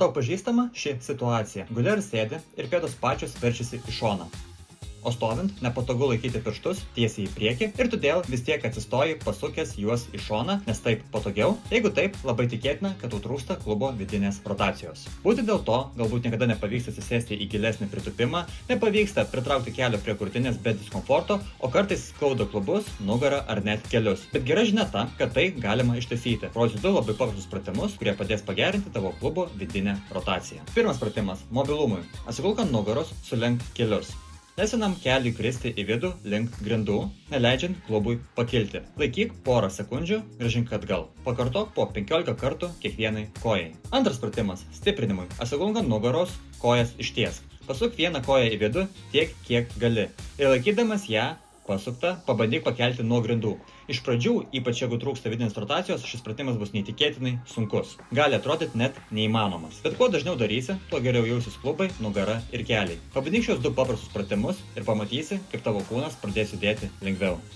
tau pažįstama ši situacija? Guli ar sėdi ir pėdos pačios verčiasi į šoną. O stovint nepatogu laikyti pirštus tiesiai į priekį ir todėl vis tiek atsistoji pasukęs juos į šoną, nes taip patogiau. Jeigu taip, labai tikėtina, kad tau trūksta klubo vidinės rotacijos. Būtent dėl to galbūt niekada nepavyks atsisėsti į gilesnį pritūpimą, nepavyksta pritraukti kelio prie krūtinės be diskomforto, o kartais skauda klubus, nugarą ar net kelius. Bet gera žinia ta, kad tai galima ištaisyti. Rodysiu du labai paprastus pratimus, kurie padės pagerinti tavo klubo vidinę rotaciją. Pirmas pratimas – mobilumui. Atsigulk ant nugaros, sulenk kelius. Leis vienam keliui kristi į vidų link grindų, neleidžiant klubui pakilti. Laikyk porą sekundžių, grąžink atgal. Pakartok po 15 kartų kiekvienai kojai. Antras pratimas – stiprinimui. Atsigulk ant nugaros, kojas ištiesk. Pasuk vieną koją į vidų tiek, kiek gali. Ir laikydamas ją pasukta, pabandyk pakelti nuo grindų. Iš pradžių, ypač jeigu trūksta vidinės rotacijos, šis pratimas bus neįtikėtinai sunkus. Gali atrodyti net neįmanomas. Bet kuo dažniau darysi, tuo geriau jausis klubai, nugara ir keliai. Pabandyk šios du paprastus pratimus ir pamatysi, kaip tavo kūnas pradės judėti lengviau.